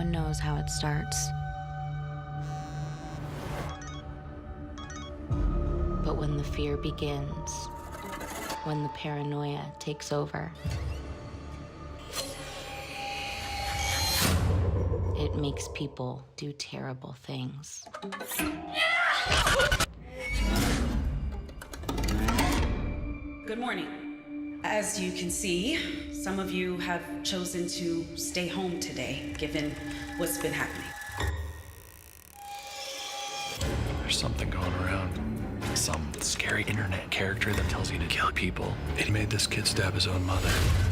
one knows how it starts. But when the fear begins, when the paranoia takes over, it makes people do terrible things. Good morning. As you can see, some of you have chosen to stay home today, given what's been happening. There's something going around. Some scary internet character that tells you to kill people. It made this kid stab his own mother.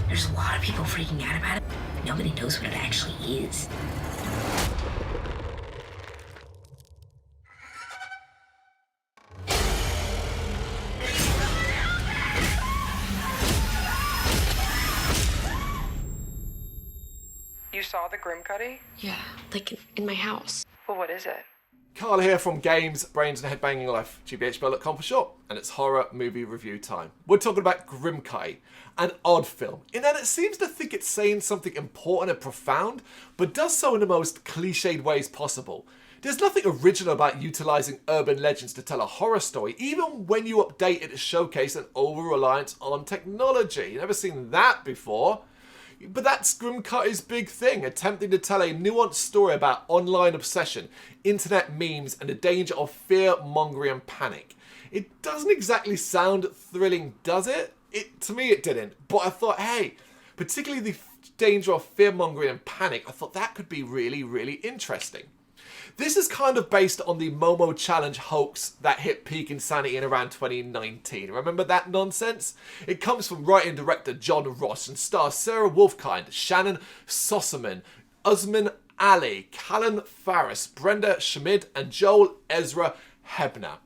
There's a lot of people freaking out about it. Nobody knows what it actually is. You saw the Grimcutty? Yeah, like in my house. Well, what is it? Carl here from Games, Brains and Head-Banging Life, gbhblofficial for short, and it's horror movie review time. We're talking about Grimcutty, an odd film, in that it seems to think it's saying something important and profound, but does so in the most cliched ways possible. There's nothing original about utilising urban legends to tell a horror story, even when you update it to showcase an over-reliance on technology. You've never seen that before. But that's Grimcutty's big thing, attempting to tell a nuanced story about online obsession, internet memes, and the danger of fear-mongering and panic. It doesn't exactly sound thrilling, does it? To me it didn't, but I thought, hey, particularly the danger of fear-mongering and panic, I thought that could be really, really interesting. This is kind of based on the Momo Challenge hoax that hit peak insanity in around 2019. Remember that nonsense? It comes from writer and director John Ross and stars Sarah Wolfkind, Shannon Sossaman, Usman Ali, Callan Farris, Brenda Schmid, and Joel Ezra Hebner.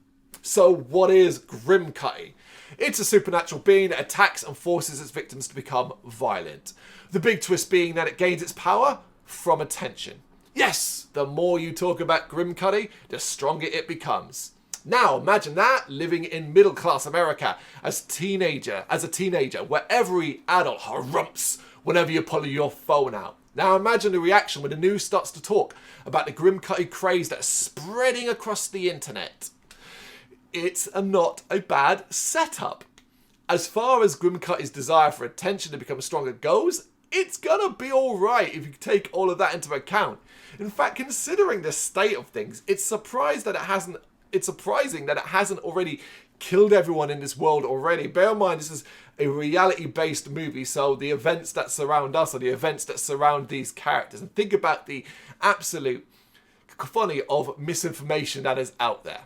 So what is Grimcutty? It's a supernatural being that attacks and forces its victims to become violent. The big twist being that it gains its power from attention. Yes, the more you talk about Grimcutty, the stronger it becomes. Now imagine that living in middle-class America as a teenager, where every adult harumps whenever you pull your phone out. Now imagine the reaction when the news starts to talk about the Grimcutty craze that's spreading across the internet. It's not a bad setup. As far as Grimcutty's desire for attention to become stronger goes, it's gonna be alright if you take all of that into account. In fact, considering the state of things, it's surprising that it hasn't already killed everyone in this world already. Bear in mind, this is a reality-based movie, so the events that surround us are the events that surround these characters. And think about the absolute cacophony of misinformation that is out there.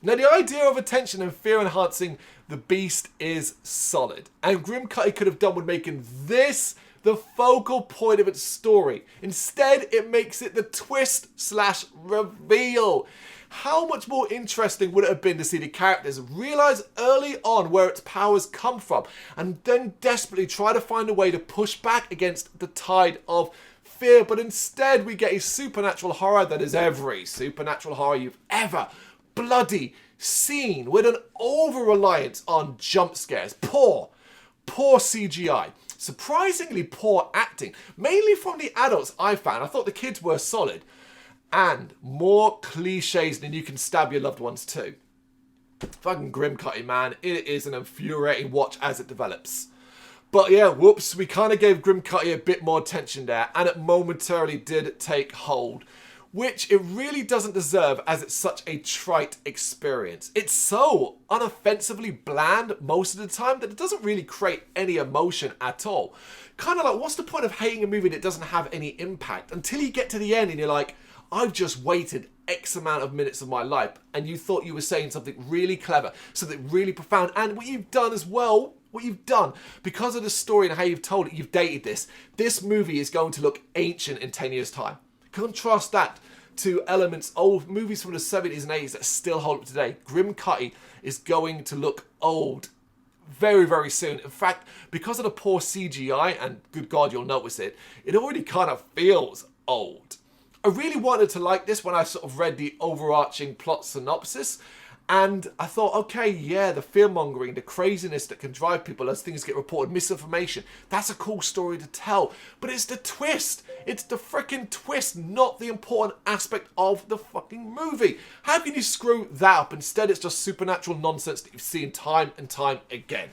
Now, the idea of attention and fear enhancing the beast is solid, and Grimcutty could have done with making this the focal point of its story. Instead, it makes it the twist/reveal. How much more interesting would it have been to see the characters realise early on where its powers come from, and then desperately try to find a way to push back against the tide of fear? But instead, we get a supernatural horror that is every supernatural horror you've ever bloody seen, with an over-reliance on jump scares. Poor CGI. Surprisingly poor acting, mainly from the adults I found. I thought the kids were solid. And more cliches than you can stab your loved ones too. Fucking Grimcutty, man. It is an infuriating watch as it develops. But yeah, whoops, we kind of gave Grimcutty a bit more attention there, and it momentarily did take hold, which it really doesn't deserve, as it's such a trite experience. It's so unoffensively bland most of the time that it doesn't really create any emotion at all. Kind of like, what's the point of hating a movie that doesn't have any impact? Until you get to the end and you're like, I've just waited X amount of minutes of my life, and you thought you were saying something really clever, something really profound. And what you've done as well, because of the story and how you've told it, you've dated this. This movie is going to look ancient in 10 years' time. Contrast that to elements, old movies from the 70s and 80s that still hold up today. Grimcutty is going to look old very, very soon. In fact, because of the poor CGI, and good God, you'll notice it, it already kind of feels old. I really wanted to like this when I sort of read the overarching plot synopsis, And I thought, okay, yeah, the fear-mongering, the craziness that can drive people as things get reported, misinformation, that's a cool story to tell. But it's the twist. It's the freaking twist, not the important aspect of the fucking movie. How can you screw that up? Instead, it's just supernatural nonsense that you've seen time and time again.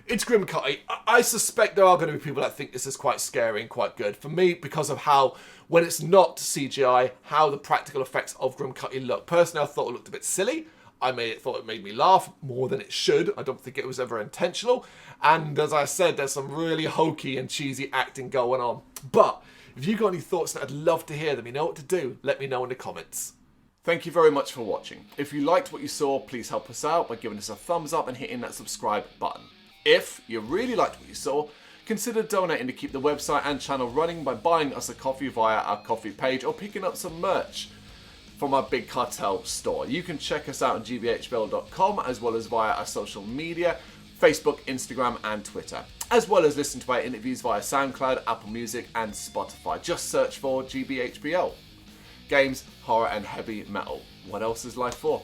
It's Grimcutty. I suspect there are going to be people that think this is quite scary and quite good. For me, because of how, when it's not CGI, how the practical effects of Grimcutty look. Personally, I thought it looked a bit silly. Thought it made me laugh more than it should. I don't think it was ever intentional. And as I said, there's some really hokey and cheesy acting going on. But if you've got any thoughts, I'd love to hear them. You know what to do. Let me know in the comments. Thank you very much for watching. If you liked what you saw, please help us out by giving us a thumbs up and hitting that subscribe button. If you really liked what you saw, consider donating to keep the website and channel running by buying us a coffee via our coffee page or picking up some merch from our Big Cartel store. You can check us out on gbhbl.com as well as via our social media, Facebook, Instagram and Twitter, as well as listen to our interviews via SoundCloud, Apple Music and Spotify. Just search for GBHBL. Games, horror and heavy metal. What else is life for?